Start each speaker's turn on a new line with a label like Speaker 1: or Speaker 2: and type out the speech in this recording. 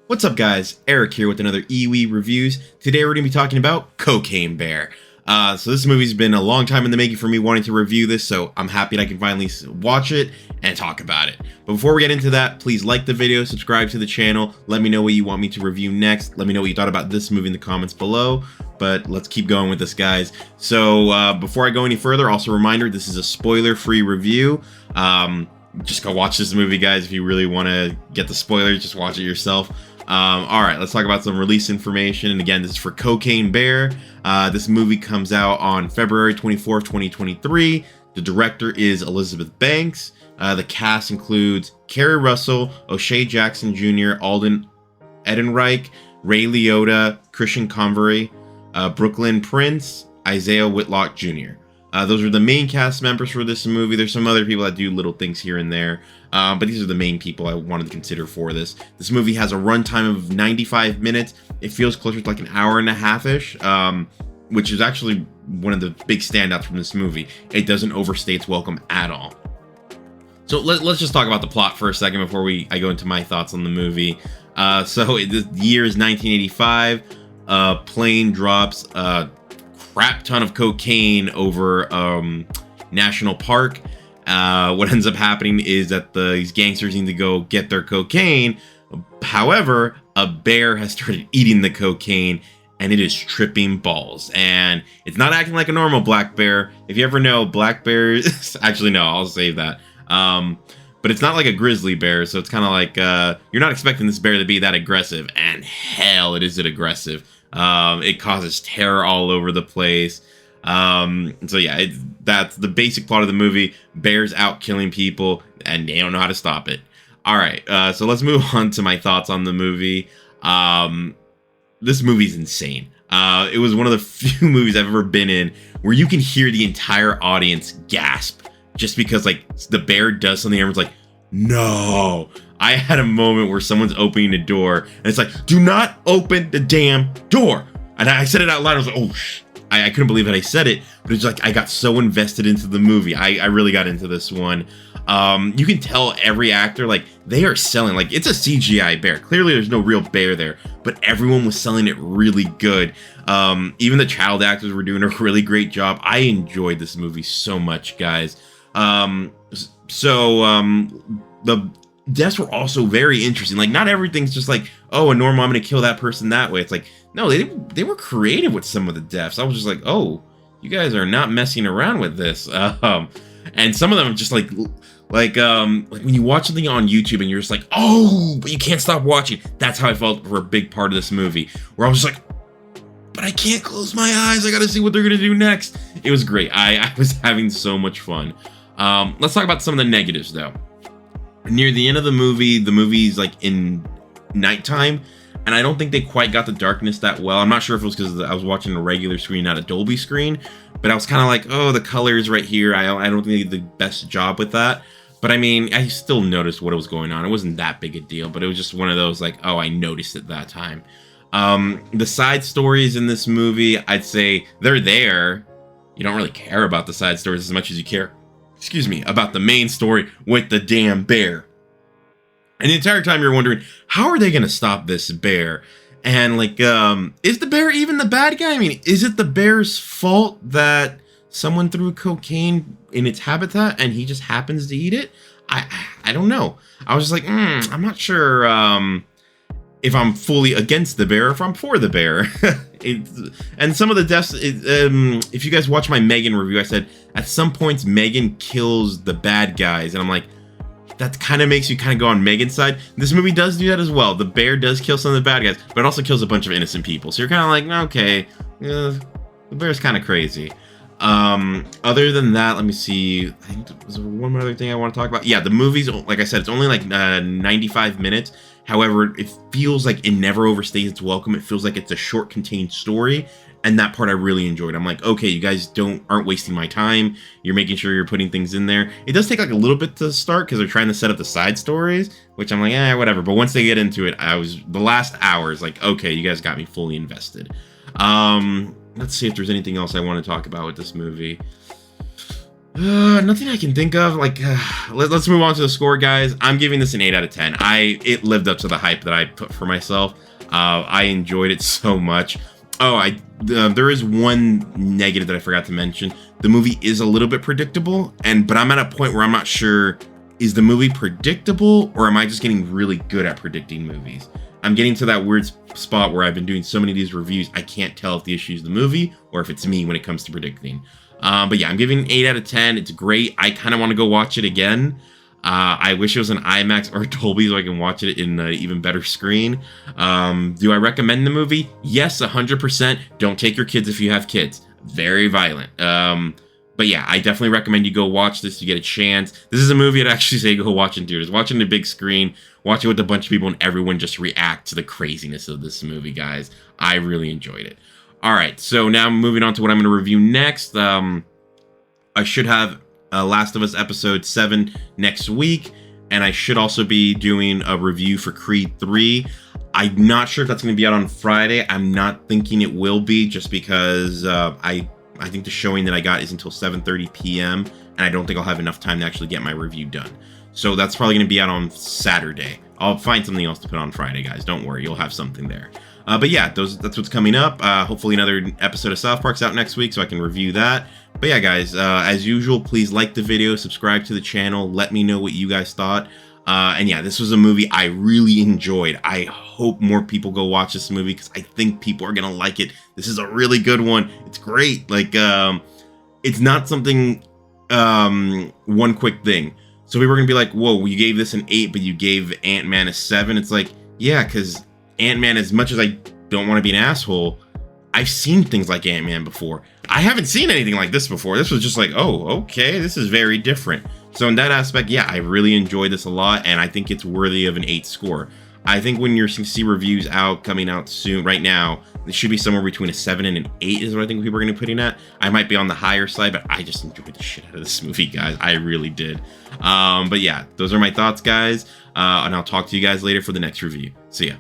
Speaker 1: What's up, guys? Eric here with another EWE Reviews. Today we're going to be talking about Cocaine Bear. So this movie's been a long time in the making for me wanting to review this, so I'm happy that I can finally watch it and talk about it. But before we get into that, please like the video, subscribe to the channel, let me know what you want me to review next, let me know what you thought about this movie in the comments below. But let's keep going with this, guys. So before I go any further, also a reminder, this is a spoiler-free review. Just go watch this movie, guys. If you really want to get the spoilers, just watch it yourself. Alright, let's talk about some release information. And again, this is for Cocaine Bear. This movie comes out on February 24th, 2023. The director is Elizabeth Banks. The cast includes Kerry Russell, O'Shea Jackson Jr., Alden Ehrenreich, Ray Liotta, Christian Convery, Brooklyn Prince, Isaiah Whitlock Jr. Those are the main cast members for this movie. There's some other people that do little things here and there, but these are the main people I wanted to consider for this. This movie has a runtime of 95 minutes. It feels closer to like an hour and a half-ish, which is actually one of the big standouts from this movie. It doesn't overstay its welcome at all. So let's just talk about the plot for a second before I go into my thoughts on the movie. The year is 1985. A plane drops crap ton of cocaine over National Park. What ends up happening is that these gangsters need to go get their cocaine. However, a bear has started eating the cocaine and it is tripping balls. And it's not acting like a normal black bear. If you ever know, black bears... Actually, no, I'll save that. But it's not like a grizzly bear, so it's kind of like... you're not expecting this bear to be that aggressive. And hell, it is aggressive. It causes terror all over the place. So yeah, that's the basic plot of the movie. Bears out killing people, and they don't know how to stop it. All right, so let's move on to my thoughts on the movie. This movie's insane. It was one of the few movies I've ever been in where you can hear the entire audience gasp just because like the bear does something. Everyone's like, no. I had a moment where someone's opening a door and it's like, do not open the damn door. And I said it out loud. I was like, oh, I couldn't believe that I said it, but it's like I got so invested into the movie. I really got into this one. You can tell every actor, like, they are selling, like, it's a CGI bear. Clearly there's no real bear there, but everyone was selling it really good. Even the child actors were doing a really great job. I enjoyed this movie so much, guys. The deaths were also very interesting. Like, not everything's just like, oh, a normal, I'm gonna kill that person that way. It's like, no, they were creative with some of the deaths. I was just like, oh, you guys are not messing around with this. And some of them are just like when you watch something on YouTube and you're just like, oh, but you can't stop watching. That's how I felt for a big part of this movie, where I was just like, but I can't close my eyes. I gotta see what they're gonna do next. It was great. I was having so much fun. Let's talk about some of the negatives, though. Near the end of the movie's like in nighttime, and I don't think they quite got the darkness that well. I'm not sure if it was because I was watching a regular screen, not a Dolby screen, but I was kind of like, oh, the colors right here, I don't think they did the best job with that. But I mean, I still noticed what was going on. It wasn't that big a deal, but it was just one of those like, oh, I noticed it that time. The side stories in this movie, I'd say they're there. You don't really care about the side stories as much as you care, about the main story with the damn bear. And the entire time you're wondering, how are they going to stop this bear? And like, is the bear even the bad guy? I mean, is it the bear's fault that someone threw cocaine in its habitat and he just happens to eat it? I don't know. I was just like, I'm not sure if I'm fully against the bear or if I'm for the bear. And some of the deaths, if you guys watch my Megan review, I said at some points Megan kills the bad guys, and I'm like, that kind of makes you kind of go on Megan's side. This movie does do that as well. The bear does kill some of the bad guys, but it also kills a bunch of innocent people. So you're kind of like, okay, the bear's kind of crazy. Other than that, let me see. I think there's one other thing I want to talk about. Yeah, the movie's, like I said, it's only like 95 minutes. However, it feels like it never overstays its welcome. It feels like it's a short, contained story, and that part I really enjoyed. I'm like, okay, you guys aren't wasting my time. You're making sure you're putting things in there. It does take like a little bit to start because they're trying to set up the side stories, which I'm like, whatever. But once they get into it, the last hour is like, okay, you guys got me fully invested. Let's see if there's anything else I want to talk about with this movie. Nothing I can think of. Like, let's move on to the score, guys. I'm giving this an 8 out of 10. It lived up to the hype that I put for myself. I enjoyed it so much. Oh, there is one negative that I forgot to mention. The movie is a little bit predictable, but I'm at a point where I'm not sure, is the movie predictable or am I just getting really good at predicting movies? I'm getting to that weird spot where I've been doing so many of these reviews, I can't tell if the issue is the movie or if it's me when it comes to predicting. But yeah, I'm giving it 8 out of 10. It's great. I kind of want to go watch it again. I wish it was an IMAX or Dolby so I can watch it in an even better screen. Do I recommend the movie? Yes, 100%. Don't take your kids if you have kids. Very violent. But yeah, I definitely recommend you go watch this if you get a chance. This is a movie I'd actually say go watch in theaters. Watch it on the big screen. Watch it with a bunch of people and everyone just react to the craziness of this movie, guys. I really enjoyed it. All right, so now moving on to what I'm going to review next. I should have Last of Us Episode 7 next week, and I should also be doing a review for Creed 3. I'm not sure if that's going to be out on Friday. I'm not thinking it will be, just because I think the showing that I got is until 7:30 p.m., and I don't think I'll have enough time to actually get my review done. So that's probably going to be out on Saturday. I'll find something else to put on Friday, guys. Don't worry, you'll have something there. But yeah, that's what's coming up. Hopefully another episode of South Park's out next week so I can review that. But yeah, guys, as usual, please like the video, subscribe to the channel, let me know what you guys thought. And yeah, this was a movie I really enjoyed. I hope more people go watch this movie because I think people are going to like it. This is a really good one. It's great. Like, it's not something, one quick thing. So we were going to be like, whoa, you gave this an 8, but you gave Ant-Man a 7. It's like, yeah, because Ant-Man, as much as I don't want to be an asshole, I've seen things like Ant-Man before. I haven't seen anything like this before. This was just like, oh, okay, this is very different. So in that aspect, yeah, I really enjoyed this a lot, and I think it's worthy of an 8 score. I think when you're see reviews coming out soon, right now, it should be somewhere between a 7 and an 8 is what I think people are going to be putting at. I might be on the higher side, but I just enjoyed the shit out of this movie, guys. I really did. But yeah, those are my thoughts, guys. And I'll talk to you guys later for the next review. See ya.